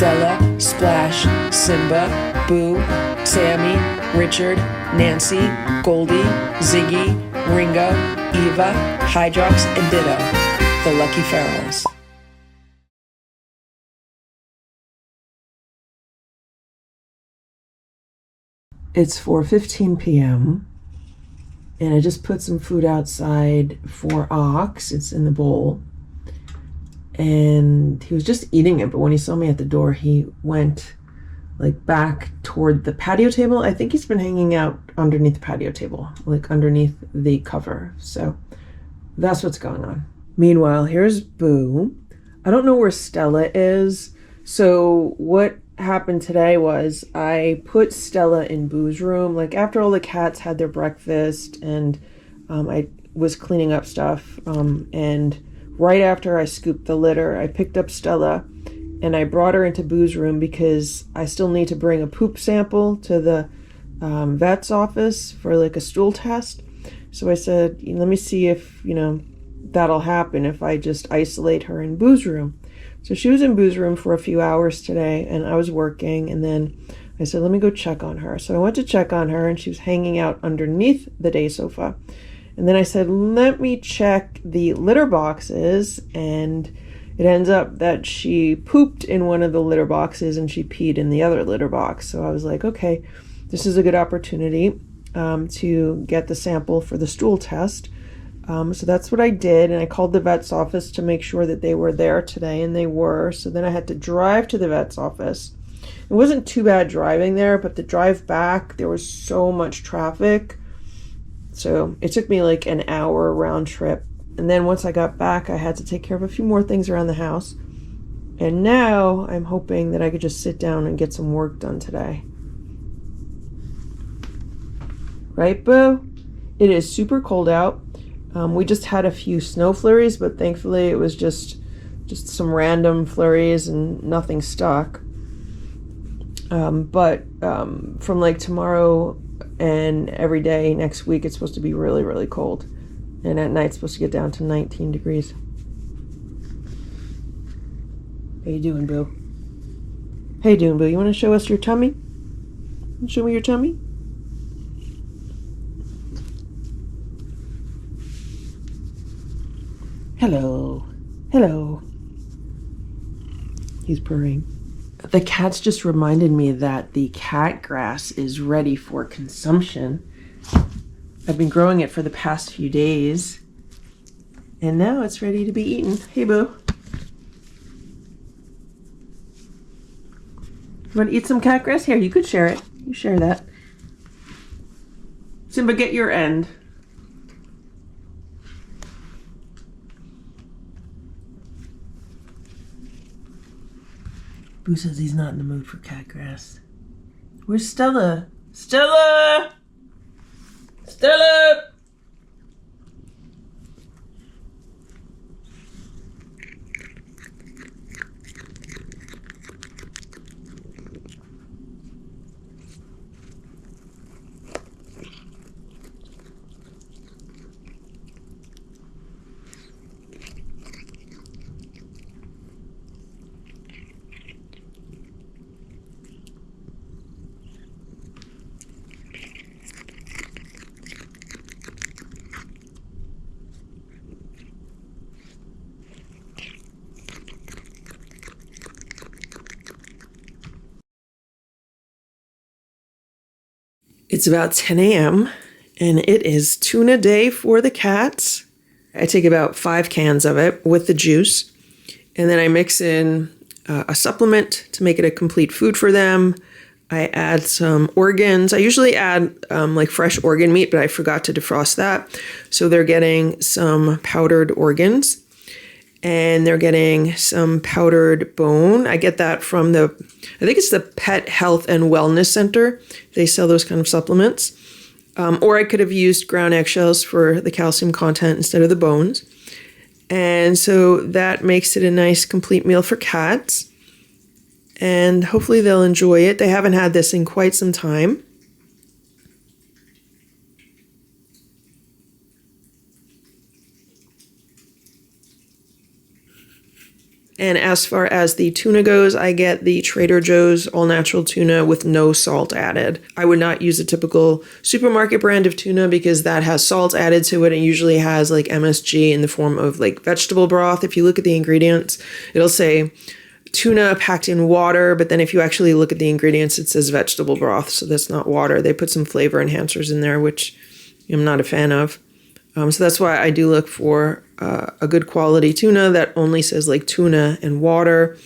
Stella, Splash, Simba, Boo, Sammy, Richard, Nancy, Goldie, Ziggy, Ringo, Eva, Hydrox, and Ditto, the Lucky Ferals. It's 4:15 p.m. and I just put some food outside for Ox. It's in the bowl. And he was just eating it, but when he saw me at the door, he went like back toward the patio table. I think he's been hanging out underneath the patio table, like underneath the cover. So that's what's going on. Meanwhile, here's Boo. I don't know where Stella is. So what happened today was I put Stella in Boo's room, like after all the cats had their breakfast, and I was cleaning up stuff, and right after I scooped the litter, I picked up Stella and I brought her into Boo's room because I still need to bring a poop sample to the vet's office for like a stool test. So I said, let me see if, that'll happen if I just isolate her in Boo's room. So she was in Boo's room for a few hours today and I was working, and then I said, let me go check on her. So I went to check on her and she was hanging out underneath the day sofa. And then I said, let me check the litter boxes, and it ends up that she pooped in one of the litter boxes and she peed in the other litter box. So I was like, okay, this is a good opportunity to get the sample for the stool test. So that's what I did, and I called the vet's office to make sure that they were there today, and they were. So then I had to drive to the vet's office. It wasn't too bad driving there, but the drive back, there was so much traffic. So it took me like an hour round trip. And then once I got back, I had to take care of a few more things around the house. And now I'm hoping that I could just sit down and get some work done today. Right, Boo? It is super cold out. We just had a few snow flurries, but thankfully it was just some random flurries and nothing stuck. But from like tomorrow and every day next week, it's supposed to be really, really cold. And at night, it's supposed to get down to 19 degrees. How you doing, Boo? How you doing, Boo? You want to show us your tummy? Show me your tummy? Hello. Hello. He's purring. The cats just reminded me that the cat grass is ready for consumption. I've been growing it for the past few days, and now it's ready to be eaten. Hey, Boo. You want to eat some cat grass? Here, you could share it. You share that. Simba, get your end. Boo says he's not in the mood for cat grass. Where's Stella? Stella! Stella! It's about 10 a.m. and it is tuna day for the cats. I take about 5 cans of it with the juice, and then I mix in a supplement to make it a complete food for them. I add some organs. I usually add like fresh organ meat, but I forgot to defrost that. So they're getting some powdered organs, and they're getting some powdered bone. I get that from I think it's the Pet Health and Wellness Center. They sell those kind of supplements. Or I could have used ground eggshells for the calcium content instead of the bones. And so that makes it a nice complete meal for cats. And hopefully they'll enjoy it. They haven't had this in quite some time. And as far as the tuna goes, I get the Trader Joe's all-natural tuna with no salt added. I would not use a typical supermarket brand of tuna because that has salt added to it and usually has like MSG in the form of like vegetable broth. If you look at the ingredients, it'll say tuna packed in water, but then if you actually look at the ingredients, it says vegetable broth, so that's not water. They put some flavor enhancers in there, which I'm not a fan of. So that's why I do look for a good quality tuna that only says like tuna and water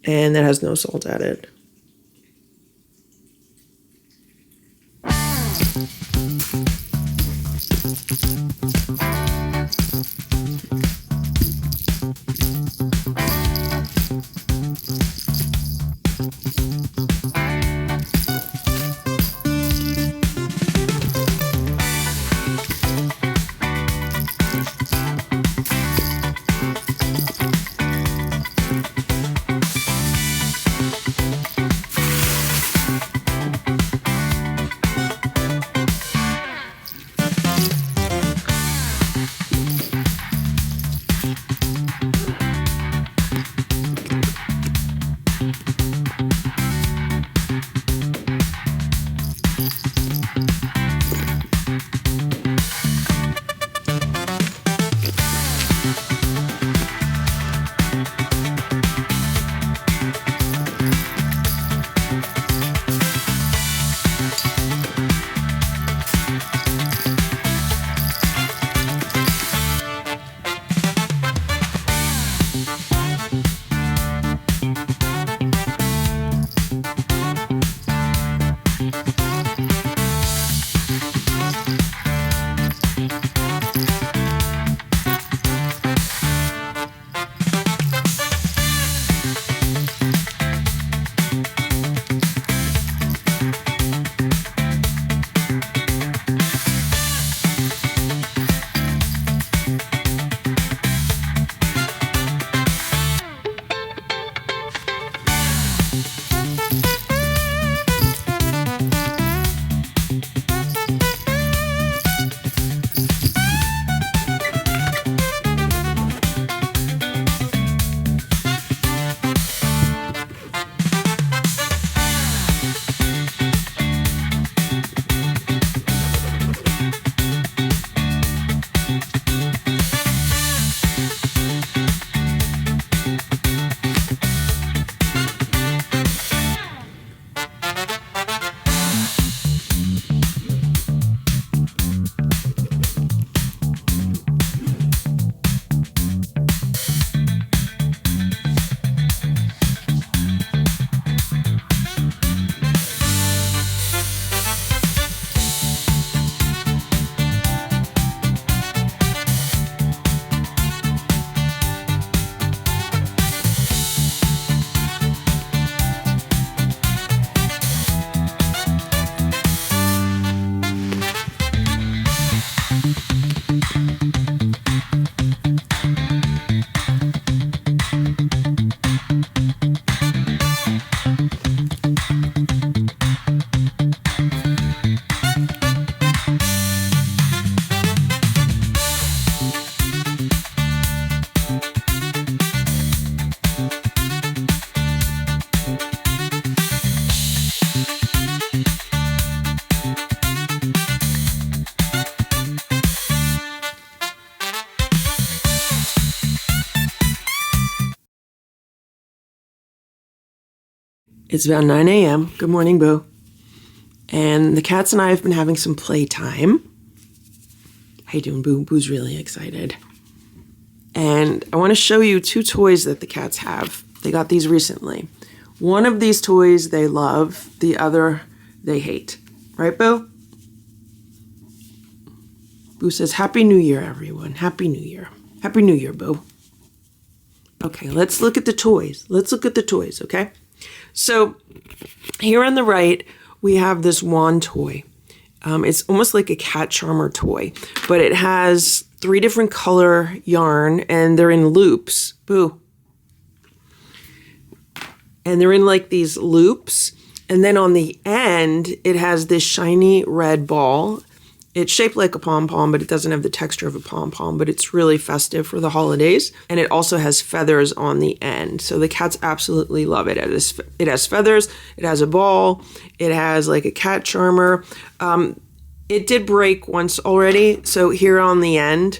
and that has no salt added. It's about 9 a.m. Good morning, Boo. And the cats and I have been having some playtime. How you doing, Boo? Boo's really excited. And I want to show you two toys that the cats have. They got these recently. One of these toys they love, the other they hate. Right, Boo? Boo says, Happy New Year, everyone. Happy New Year. Happy New Year, Boo. Okay, let's look at the toys. Let's look at the toys, okay? So here on the right, we have this wand toy. It's almost like a cat charmer toy, but it has 3 different color yarn and they're in loops. Boo. And they're in like these loops. And then on the end, it has this shiny red ball. It's shaped like a pom-pom, but it doesn't have the texture of a pom-pom, but it's really festive for the holidays. And it also has feathers on the end. So the cats absolutely love it. It has feathers, it has a ball, it has like a cat charmer. It did break once already. So here on the end,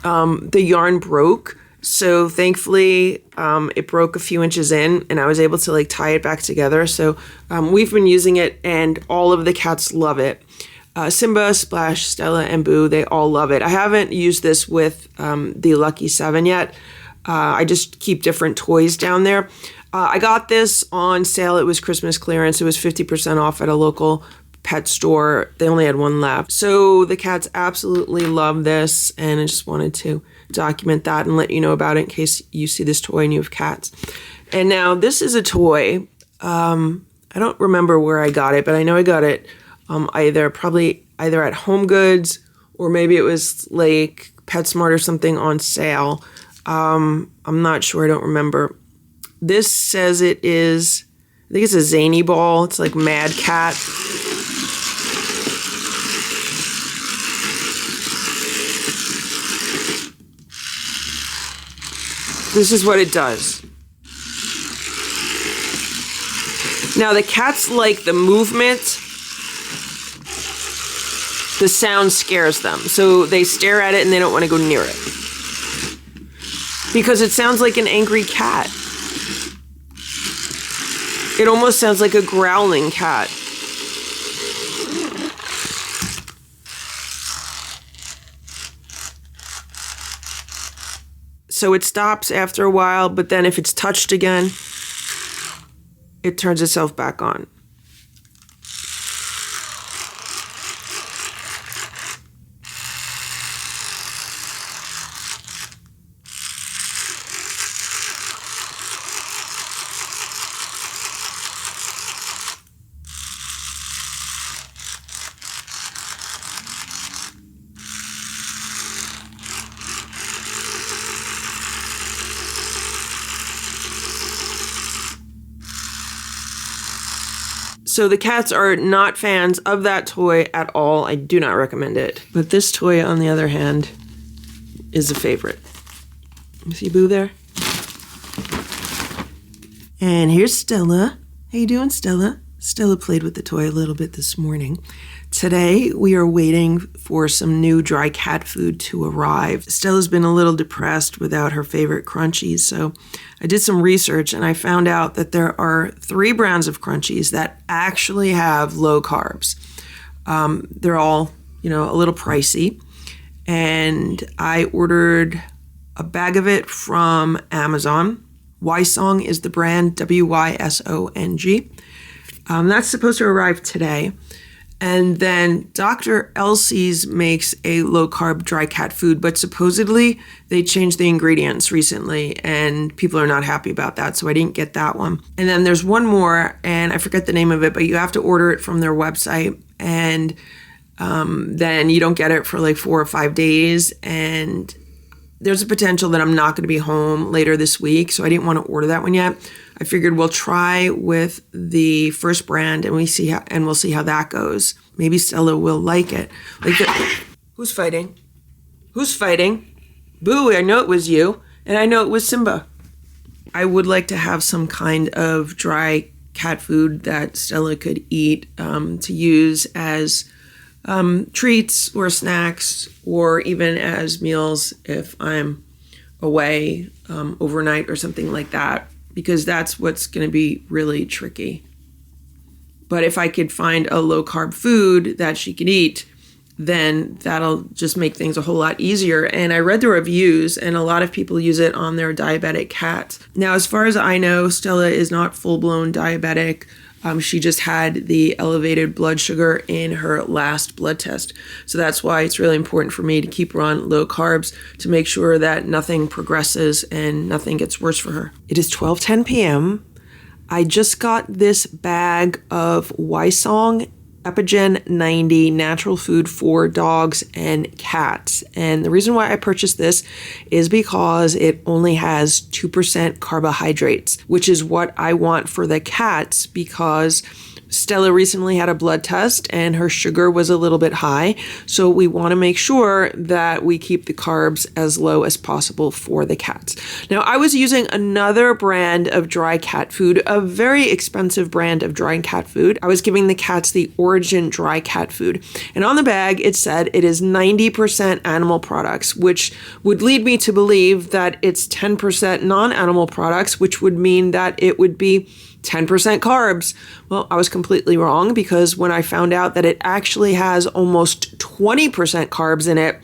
the yarn broke. So thankfully, it broke a few inches in and I was able to like tie it back together. So we've been using it and all of the cats love it. Simba, Splash, Stella, and Boo, they all love it. I haven't used this with the Lucky 7 yet. I just keep different toys down there. I got this on sale. It was Christmas clearance. It was 50% off at a local pet store. They only had one left. So the cats absolutely love this, and I just wanted to document that and let you know about it in case you see this toy and you have cats. And now this is a toy. I don't remember where I got it, but I know I got it either at Home Goods or maybe it was like PetSmart or something on sale. I'm not sure. I don't remember. This says it is, I think it's a zany ball. It's like Mad Cat. This is what it does. Now the cats like the movement. The sound scares them, so they stare at it and they don't want to go near it. Because it sounds like an angry cat. It almost sounds like a growling cat. So it stops after a while, but then if it's touched again, it turns itself back on. So the cats are not fans of that toy at all. I do not recommend it. But this toy, on the other hand, is a favorite. You see Boo there? And here's Stella. How you doing, Stella? Stella played with the toy a little bit this morning. Today, we are waiting for some new dry cat food to arrive. Stella's been a little depressed without her favorite Crunchies, so I did some research and I found out that there are 3 brands of Crunchies that actually have low carbs. They're all, a little pricey, and I ordered a bag of it from Amazon. Wysong is the brand, Wysong. That's supposed to arrive today. And then Dr. Elsie's makes a low-carb dry cat food, but supposedly they changed the ingredients recently, and people are not happy about that, so I didn't get that one. And then there's one more, and I forget the name of it, but you have to order it from their website, and then you don't get it for like 4 or 5 days, and there's a potential that I'm not going to be home later this week, so I didn't want to order that one yet. I figured we'll try with the first brand and we'll see how that goes. Maybe Stella will like it. Who's fighting? Who's fighting? Boo, I know it was you, and I know it was Simba. I would like to have some kind of dry cat food that Stella could eat to use as treats or snacks, or even as meals if I'm away overnight or something like that, because that's what's going to be really tricky. But if I could find a low-carb food that she could eat, then that'll just make things a whole lot easier. And I read the reviews, and a lot of people use it on their diabetic cats. Now, as far as I know, Stella is not full-blown diabetic. She just had the elevated blood sugar in her last blood test. So that's why it's really important for me to keep her on low carbs to make sure that nothing progresses and nothing gets worse for her. It is 12:10 p.m. I just got this bag of Wysong Epigen 90 natural food for dogs and cats. And the reason why I purchased this is because it only has 2% carbohydrates, which is what I want for the cats, because Stella recently had a blood test and her sugar was a little bit high. So we want to make sure that we keep the carbs as low as possible for the cats. Now, I was using another brand of dry cat food, a very expensive brand of dry cat food. I was giving the cats the Origin dry cat food. And on the bag, it said it is 90% animal products, which would lead me to believe that it's 10% non-animal products, which would mean that it would be 10% carbs. Well, I was completely wrong, because when I found out that it actually has almost 20% carbs in it,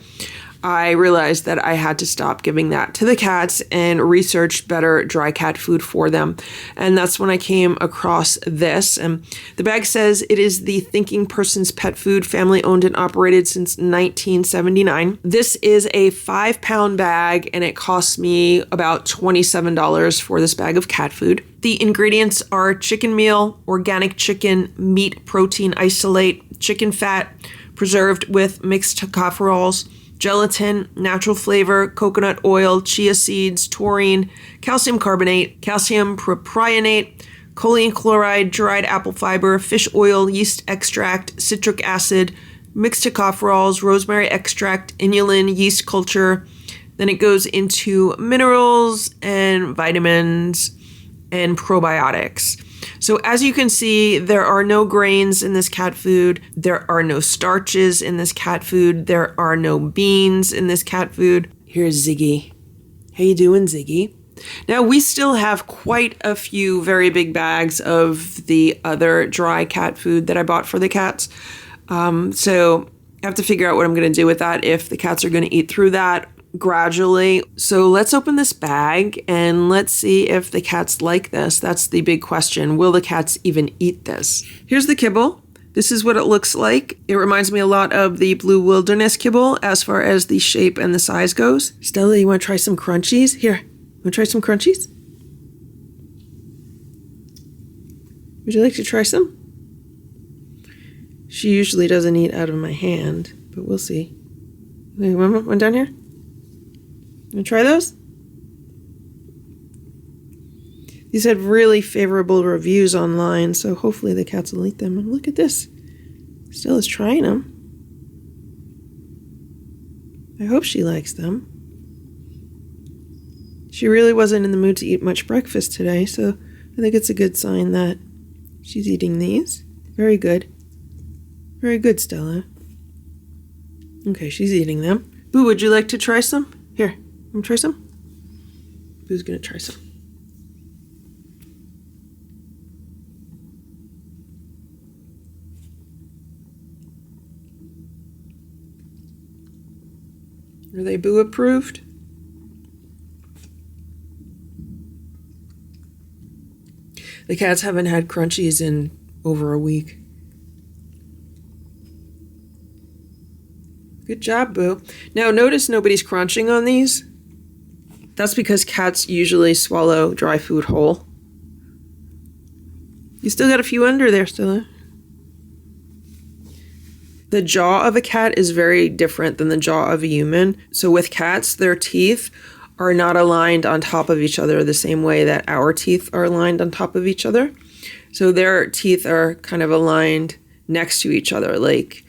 I realized that I had to stop giving that to the cats and research better dry cat food for them. And that's when I came across this. And the bag says it is the Thinking Person's Pet Food, family owned and operated since 1979. This is a 5-pound bag and it costs me about $27 for this bag of cat food. The ingredients are chicken meal, organic chicken, meat protein isolate, chicken fat, preserved with mixed tocopherols, gelatin, natural flavor, coconut oil, chia seeds, taurine, calcium carbonate, calcium propionate, choline chloride, dried apple fiber, fish oil, yeast extract, citric acid, mixed tocopherols, rosemary extract, inulin, yeast culture. Then it goes into minerals and vitamins and probiotics. So as you can see, there are no grains in this cat food. There are no starches in this cat food. There are no beans in this cat food. Here's Ziggy. How you doing, Ziggy? Now, we still have quite a few very big bags of the other dry cat food that I bought for the cats. So I have to figure out what I'm going to do with that, if the cats are going to eat through that gradually. So let's open this bag and let's see if the cats like this. That's the big question. Will the cats even eat this? Here's the kibble. This is what it looks like. It reminds me a lot of the Blue Wilderness kibble as far as the shape and the size goes. Stella, you want to try some crunchies? Here, want to try some crunchies? Would you like to try some? She usually doesn't eat out of my hand, but we'll see. Wait, one down here? You want to try those? These had really favorable reviews online, so hopefully the cats will eat them. And look at this. Stella's trying them. I hope she likes them. She really wasn't in the mood to eat much breakfast today, so I think it's a good sign that she's eating these. Very good. Very good, Stella. Okay, she's eating them. Boo, would you like to try some? Here. Want to try some? Who's going to try some? Are they Boo approved? The cats haven't had Crunchies in over a week. Good job, Boo. Now notice nobody's crunching on these. That's because cats usually swallow dry food whole. You still got a few under there, Stella. The jaw of a cat is very different than the jaw of a human. So with cats, their teeth are not aligned on top of each other the same way that our teeth are aligned on top of each other. So their teeth are kind of aligned next to each other, like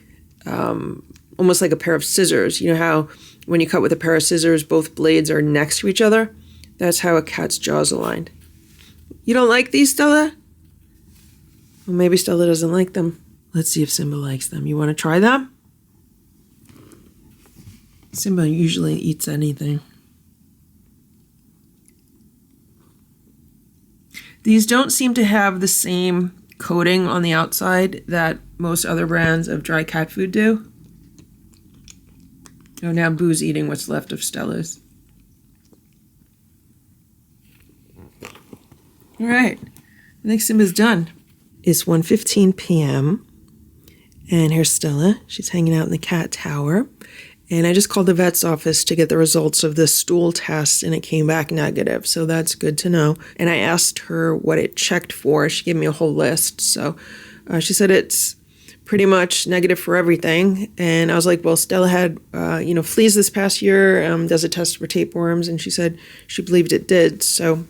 almost like a pair of scissors. You know how when you cut with a pair of scissors, both blades are next to each other? That's how a cat's jaw is aligned. You don't like these, Stella? Well, maybe Stella doesn't like them. Let's see if Simba likes them. You want to try them? Simba usually eats anything. These don't seem to have the same coating on the outside that most other brands of dry cat food do. Oh, now Boo's eating what's left of Stella's. All right, I think Simba's done. It's 1:15 p.m. and here's Stella. She's hanging out in the cat tower. And I just called the vet's office to get the results of the stool test, and it came back negative, so that's good to know. And I asked her what it checked for. She gave me a whole list. So she said it's pretty much negative for everything. And I was like, well, Stella had, fleas this past year. Does a test for tapeworms? And she said she believed it did. So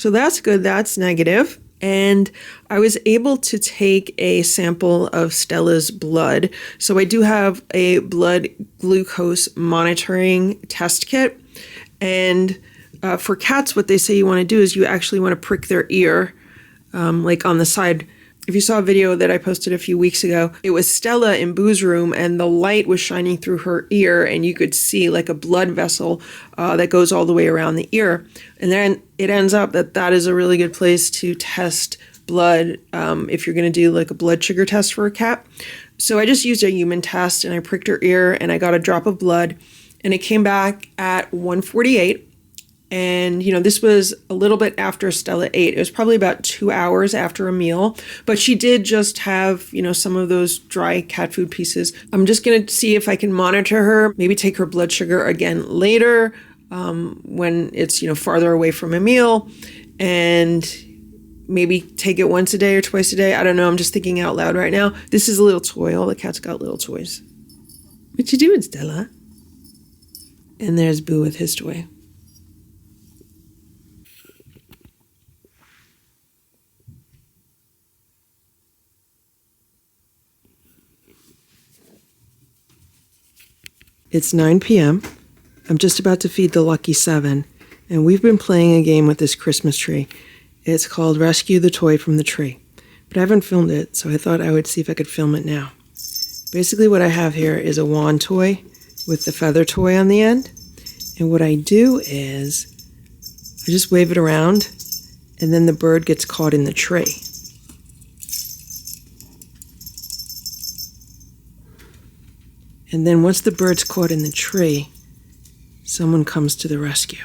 that's good. That's negative. And I was able to take a sample of Stella's blood. So I do have a blood glucose monitoring test kit. And for cats, what they say you want to do is you actually want to prick their ear, like on the side. If you saw a video that I posted a few weeks ago, it was Stella in Boo's room and the light was shining through her ear and you could see like a blood vessel that goes all the way around the ear. And then it ends up that that is a really good place to test blood if you're going to do like a blood sugar test for a cat. So I just used a human test and I pricked her ear and I got a drop of blood and it came back at 148. And, you know, this was a little bit after Stella ate. It was probably about 2 hours after a meal. But she did just have, you know, some of those dry cat food pieces. I'm just going to see if I can monitor her, maybe take her blood sugar again later when it's, you know, farther away from a meal. And maybe take it once a day or twice a day. I don't know. I'm just thinking out loud right now. This is a little toy. All the cats got little toys. What you doing, Stella? And there's Boo with his toy. It's 9 p.m. I'm just about to feed the lucky 7, and we've been playing a game with this Christmas tree. It's called Rescue the Toy from the Tree, but I haven't filmed it, so I thought I would see if I could film it now. Basically what I have here is a wand toy with the feather toy on the end, and what I do is I just wave it around, and then the bird gets caught in the tree. And then once the bird's caught in the tree, someone comes to the rescue.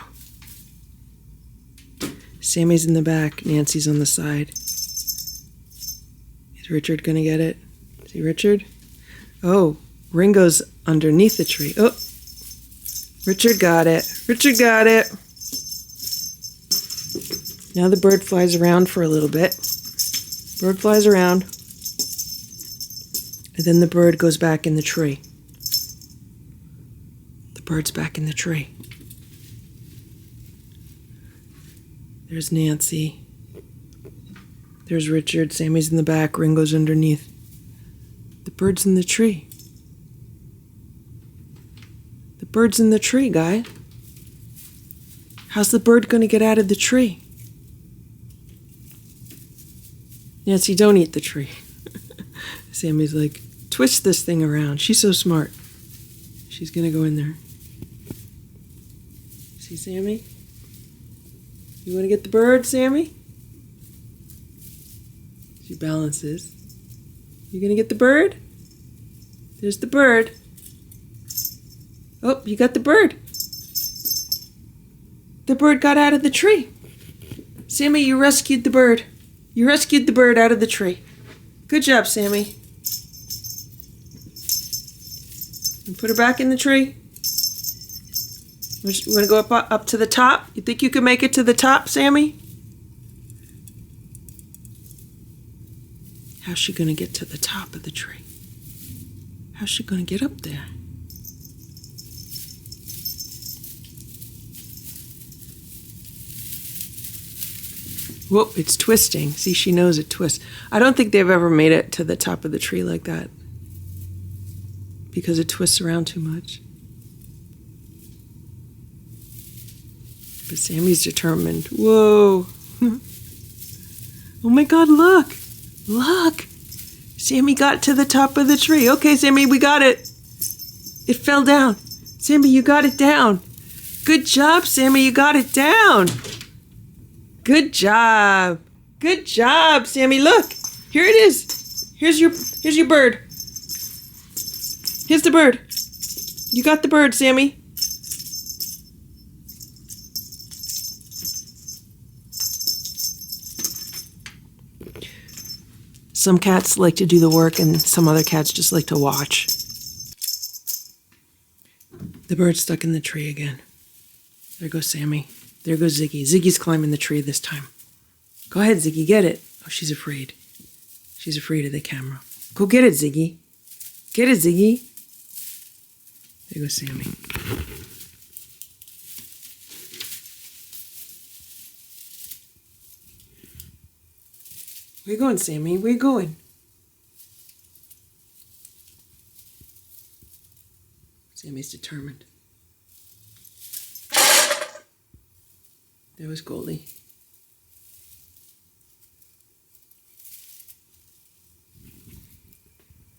Sammy's in the back, Nancy's on the side. Is Richard gonna get it? See Richard? Oh, Ringo's underneath the tree. Oh, Richard got it. Richard got it. Now the bird flies around for a little bit. Bird flies around. And then the bird goes back in the tree. Bird's back in the tree. There's Nancy. There's Richard. Sammy's in the back. Ringo's underneath. The bird's in the tree. The bird's in the tree, guy. How's the bird going to get out of the tree? Nancy, don't eat the tree. Sammy's like, twist this thing around. She's so smart. She's going to go in there. See, Sammy? You want to get the bird, Sammy? She balances. You going to get the bird? There's the bird. Oh, you got the bird. The bird got out of the tree. Sammy, you rescued the bird. You rescued the bird out of the tree. Good job, Sammy. And put her back in the tree. You want to go up to the top? You think you can make it to the top, Sammy? How's she going to get to the top of the tree? How's she going to get up there? Whoa, it's twisting. See, she knows it twists. I don't think they've ever made it to the top of the tree like that because it twists around too much. But Sammy's determined. Whoa. Oh my God, look. Look. Sammy got to the top of the tree. Okay, Sammy, we got it. It fell down. Sammy, you got it down. Good job, Sammy, you got it down. Good job. Good job, Sammy. Look. Here it is. Here's your bird. Here's the bird. You got the bird, Sammy. Some cats like to do the work and some other cats just like to watch. The bird's stuck in the tree again. There goes Sammy. There goes Ziggy. Ziggy's climbing the tree this time. Go ahead, Ziggy, get it. Oh, she's afraid. She's afraid of the camera. Go get it, Ziggy. Get it, Ziggy. There goes Sammy. Where you going, Sammy? Where you going? Sammy's determined. There was Goldie.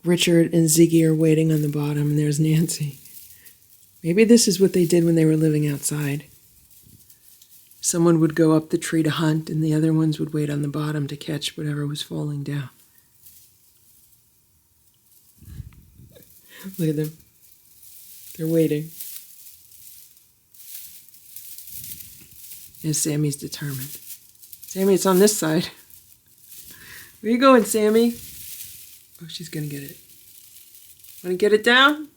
Richard and Ziggy are waiting on the bottom, and there's Nancy. Maybe this is what they did when they were living outside. Someone would go up the tree to hunt, and the other ones would wait on the bottom to catch whatever was falling down. Look at them. They're waiting. And Sammy's determined. Sammy, it's on this side. Where you going, Sammy? Oh, she's gonna get it. Wanna get it down?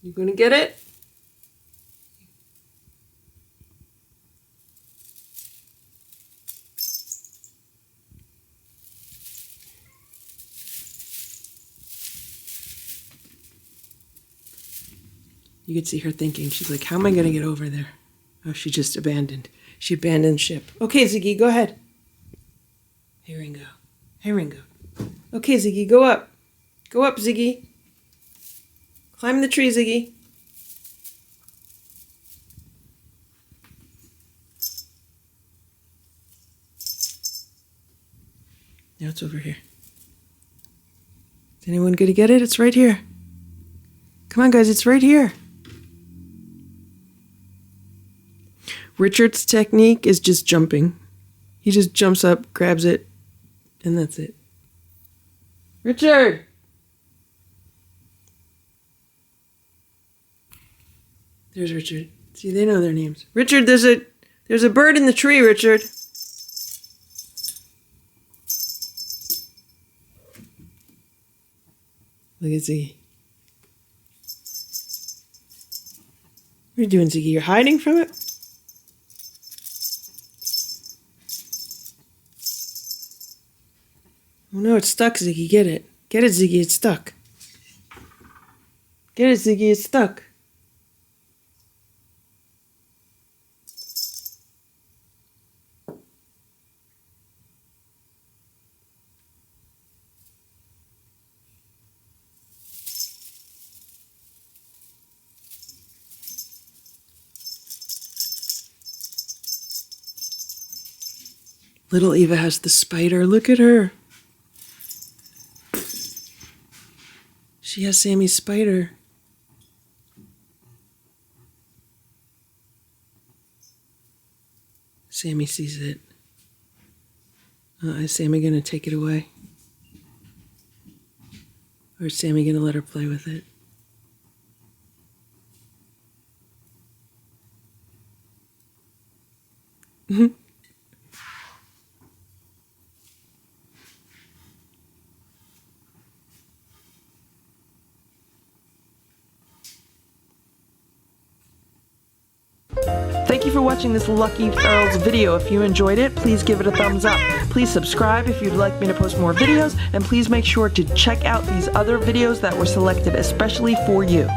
You gonna get it? You could see her thinking. She's like, how am I gonna get over there? Oh, she just abandoned. She abandoned ship. Okay, Ziggy, go ahead. Hey, Ringo. Hey, Ringo. Okay, Ziggy, go up. Go up, Ziggy. Climb the tree, Ziggy. Now it's over here. Is anyone going to get it? It's right here. Come on, guys, it's right here. Richard's technique is just jumping. He just jumps up, grabs it, and that's it. Richard! There's Richard. See, they know their names. Richard, there's a bird in the tree, Richard. Look at Ziggy. What are you doing, Ziggy? You're hiding from it? Oh no, it's stuck, Ziggy. Get it. Get it, Ziggy. It's stuck. Get it, Ziggy. It's stuck. Little Eva has the spider. Look at her. She has Sammy's spider. Sammy sees it. Is Sammy going to take it away? Or is Sammy going to let her play with it? Thank you for watching this Lucky Ferals video. If you enjoyed it, please give it a thumbs up. Please subscribe if you'd like me to post more videos, and please make sure to check out these other videos that were selected especially for you.